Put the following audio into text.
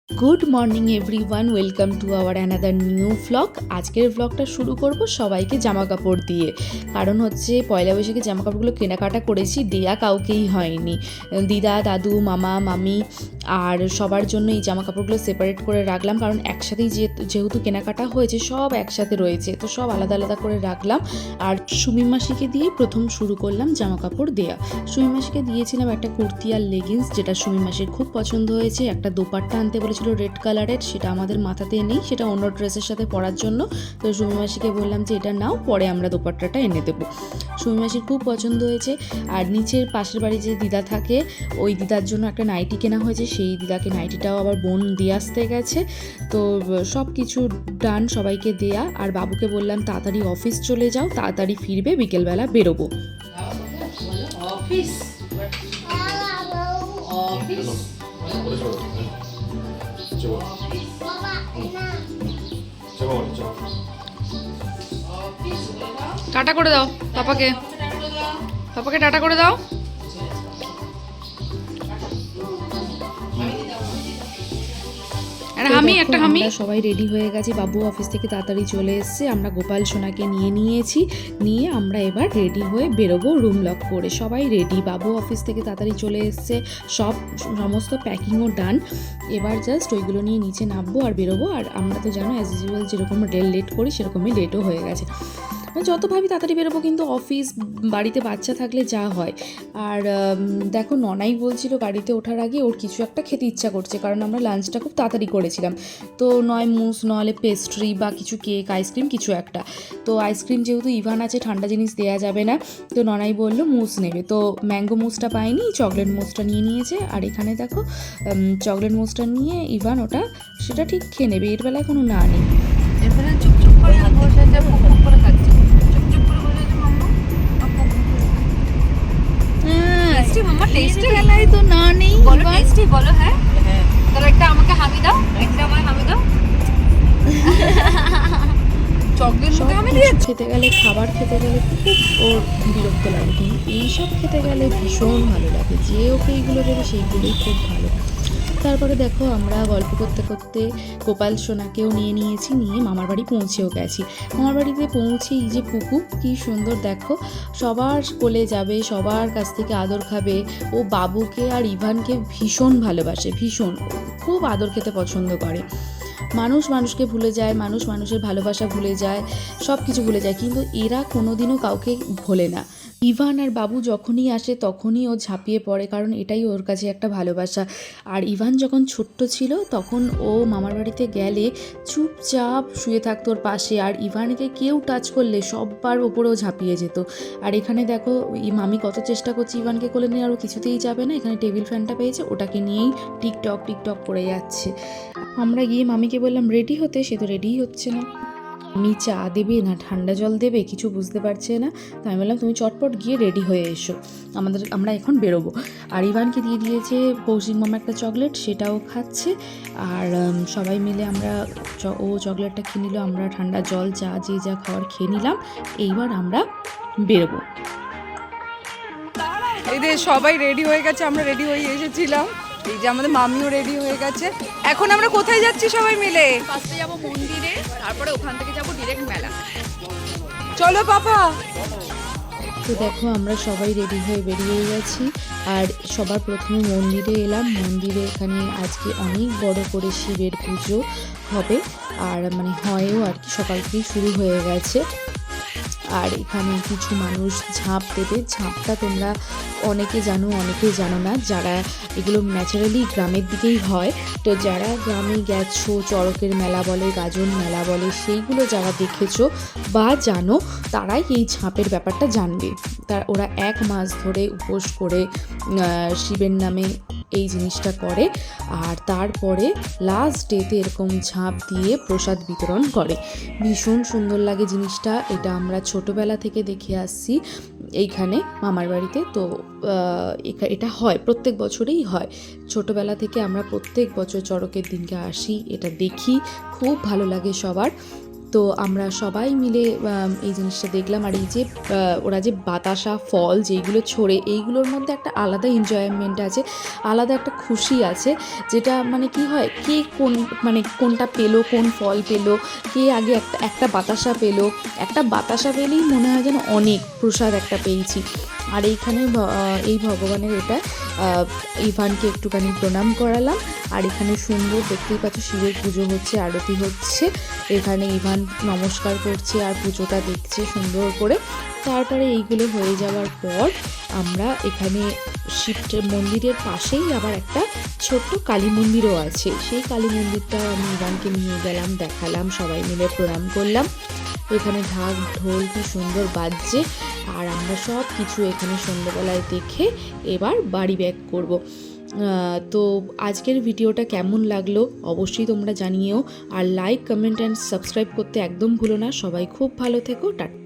Good morning everyone, welcome to our another new vlog. আজকের ভ্লগটা শুরু করব সবাইকে জামা কাপড় দিয়ে। কারণ হচ্ছে পয়লা বৈশাখে জামা কাপড়গুলো কেনাকাটা করেছি, দেয়া কাউকেই হয়নি। দিদা, দাদু, মামা, মামি আর সবার জন্য এই জামা কাপড়গুলো সেপারেট করে রাখলাম। কারণ একসাথেই যেহেতু কেনাকাটা হয়েছে, সব একসাথে রয়েছে, তো সব আলাদা আলাদা করে রাখলাম। আর সুমি মাসিকে দিয়ে প্রথম শুরু করলাম জামা কাপড় দেয়া। সুমি মাসিকে দিয়েছিলাম একটা কুর্তি আর লেগিংস, যেটা সুমি মাসির খুব পছন্দ হয়েছে। একটা দোপাট্টা আনতে বলেছিল রেড কালারের, সেটা আমাদের মাথাতে নেই, সেটা অন্য ড্রেসের সাথে পরার জন্য। তো সুমি মাসিকে বললাম যে এটা নাও, পরে আমরা দোপাট্টাটা এনে দেবো। সুমি মাসির খুব পছন্দ হয়েছে। আর নিচের পাশের বাড়ি যে দিদা থাকে, ওই দিদার জন্য একটা নাইটি কেনা হয়েছে, সেই দিদাকে নাইটিটাও আবার বোন দিয়ে আসতে গেছে। তো সব কিছু ডান, সবাইকে দেয়া। আর বাবুকে বললাম তাড়াতাড়ি অফিস চলে যাও, তাড়াতাড়ি ফিরবে, বিকেলবেলা বেরোবো। অফিস টাটা করে দাও পাপাকে, পাপাকে টাটা করে দাও। আমরা সবাই রেডি হয়ে গেছি, বাবু অফিস থেকে তাড়াতাড়ি চলে এসেছে, আমরা গোপাল সোনাকে নিয়ে আমরা এবার রেডি হয়ে বেরোবো রুম লক করে। সবাই রেডি, বাবু অফিস থেকে তাড়াতাড়ি চলে এসেছে, সমস্ত প্যাকিংও ডান। এবার জাস্ট ওইগুলো নিয়ে নিচে নামবো আর বেরোবো। আর আমরা তো জানো অ্যাজ ইউজুয়াল যেরকম লেট করি, সেরকমই লেটও হয়ে গেছে। যত ভাবি তাড়াতাড়ি বেরোবো, কিন্তু অফিস, বাড়িতে বাচ্চা থাকলে যা হয়। আর দেখো, ননাই বলছিল গাড়িতে ওঠার আগে ওর কিছু একটা খেতে ইচ্ছা করছে, কারণ আমরা লাঞ্চটা খুব তাড়াতাড়ি করেছিলাম। তো নয় মুস, নাহলে পেস্ট্রি বা কিছু কেক, আইসক্রিম কিছু একটা। তো আইসক্রিম যেহেতু ইভান আছে, ঠান্ডা জিনিস দেওয়া যাবে না, তো ননাই বললো মুস নেবে। তো ম্যাঙ্গো মুসটা পাইনি, চকলেট মুসটা নিয়ে নিয়েছে। আর এখানে দেখো চকলেট মুসটা নিয়ে ইভান সেটা ঠিক খেয়ে নেবে, এর বেলায় কোনো না নেই। এরপরে চুপচুপ করে বসে আছে, পুক করে খাচ্ছে। টেস্টি মাম্মা, টেস্টি গেলাই তো না নেই, বলো টেস্টি বলো। হ্যাঁ তাহলে একটা আমাকে হামি দাও, একটা আমাকে হামি দাও। চকলেট মুখে হামি দিয়ে খেতে গেলে, খাবার খেতে গেলে খুব ওর বিরক্ত লাগে, কিন্তু এইসব খেতে গেলে ভীষণ ভালো লাগে। যে ওকে এইগুলো দেবে সেইগুলোই খুব ভালো। তারপরে দেখো আমরা গল্প করতে করতে গোপাল সোনাকেও নিয়ে মামার বাড়ি পৌঁছেও গেছি। মামার বাড়িতে পৌঁছেই যে পুকু কি সুন্দর, দেখো সবার কোলে যাবে, সবার কাছ থেকে আদর খাবে। ও বাবুকে আর ইভানকে ভীষণ ভালোবাসে, ভীষণ, খুব আদর খেতে পছন্দ করে। মানুষ মানুষকে ভুলে যায়, মানুষ মানুষের ভালোবাসা ভুলে যায়, সব কিছু ভুলে যায়, কিন্তু এরা কোনোদিনও কাউকে ভোলে না। ইভান আর বাবু যখনই আসে তখনই ও ঝাঁপিয়ে পড়ে, কারণ এটাই ওর কাছে একটা ভালোবাসা। আর ইভান যখন ছোট্ট ছিল তখন ও মামার বাড়িতে গেলে চুপচাপ শুয়ে থাকতো ওর পাশে, আর ইভানকে কেউ টাচ করলে সববার ওপরেও ঝাঁপিয়ে যেত। আর এখানে দেখো মামি কত চেষ্টা করছে ইভানকে কোলে নিয়ে, আরও কিছুতেই যাবে না। এখানে টেবিল ফ্যানটা পেয়েছে, ওটাকে নিয়েই টিকটক করে যাচ্ছে। আমরা গিয়ে মামিকে বললাম রেডি হতে, সে তো রেডিই হচ্ছে না। আমি চা দেবে না ঠান্ডা জল দেবে কিছু বুঝতে পারছে না। তো আমি বললাম তুমি চটপট গিয়ে রেডি হয়ে এসো, আমরা এখন বেরোবো। আর ইভানকে দিয়ে দিয়েছে কৌশিক মামা একটা চকলেট, সেটাও খাচ্ছে। আর সবাই মিলে ও চকলেটটা খেয়ে নিল, আমরা ঠান্ডা জল, চা, যে যা খাওয়ার খেয়ে নিলাম। এইবার আমরা বেরোবো। এই যে সবাই রেডি হয়ে গেছে, আমরা রেডি হয়ে এসেছিলাম। এই যে আমাদের মামিও রেডি হয়ে গেছে। এখন আমরা কোথায় যাচ্ছি সবাই মিলে? ফার্স্টে যাবো মন্দিরে, তারপরে ওখান থেকে যাবো ডিরেক্ট মেলা। চলো পাপা। তো দেখো আমরা সবাই রেডি হয়ে বেরিয়ে গেছি। আর সবার প্রথমে মন্দিরে এলাম। মন্দিরে এখানে আজকে অনেক বড় করে শিবের পুজো হবে, আর হয়ও আর কি, সকাল থেকেই শুরু হয়ে গেছে। আর এখানে কিছু মানুষ ঝাঁপ দেবে। ঝাঁপটা তোমরা অনেকে জানো, অনেকে জানো না। যারা এগুলো ন্যাচারালি গ্রামের দিকেই হয়, তো যারা গ্রামে গেছো, চড়কের মেলা বলে, গাজন মেলা বলে, সেইগুলো যারা দেখেছো বা জানো, তারাই এই ঝাঁপের ব্যাপারটা জানবে। ওরা 1 মাস ধরে উপোস করে শিবের নামে এই জিনিসটা করে, আর তারপরে লাস্ট ডেতে এরকম ঝাঁপ দিয়ে প্রসাদ বিতরণ করে। ভীষণ সুন্দর লাগে জিনিসটা। এটা আমরা ছোটোবেলা থেকে দেখে আসছি এইখানে মামার বাড়িতে। তো এটা হয়, প্রত্যেক বছরেই হয়। ছোটোবেলা থেকে আমরা প্রত্যেক বছর চড়কের দিনকে আসি, এটা দেখি, খুব ভালো লাগে সবার। তো আমরা সবাই মিলে এই জিনিসটা দেখলাম। আর এই যে ওরা যে বাতাসা ফল যেইগুলো ছোড়ে, এইগুলোর মধ্যে একটা আলাদা এনজয়মেন্ট আছে, আলাদা একটা খুশি আছে, যেটা মানে কি হয়, কে কোন মানে কোনটা পেলো, কোন ফল পেলো, কে আগে একটা বাতাসা পেলো, একটা বাতাসা পেলেই মনে হয় যেন অনেক প্রসাদ একটা পেয়েছি। আর এইখানে এই ভগবানের এটা ইভানকে একটুখানি প্রণাম করালাম। আর এখানে সুন্দর দেখতেই পাচ্ছ শিবের পুজো হচ্ছে, আরতি হচ্ছে, এখানে ইভান নমস্কার করছে আর পুজোটা দেখছে সুন্দর করে। তারপরে এইগুলো হয়ে যাওয়ার পর আমরা এখানে শিব মন্দিরের পাশেই আবার একটা ছোট্ট কালী মন্দিরও আছে, সেই কালী মন্দিরটাও আমি ইভানকে নিয়ে গেলাম, দেখালাম, সবাই মিলে প্রণাম করলাম। এখানে ঢাক ঢোল কি সুন্দর বাজছে। আর আমরা সব কিছু এখানে সন্ধ্যেবেলায় দেখে এবার বাড়ি ব্যাক করব। তো আজকের ভিডিওটা কেমন লাগলো অবশ্যই তোমরা জানিও। আর লাইক, কমেন্ট অ্যান্ড সাবস্ক্রাইব করতে একদম ভুলো না। সবাই খুব ভালো থেকো, টাটা।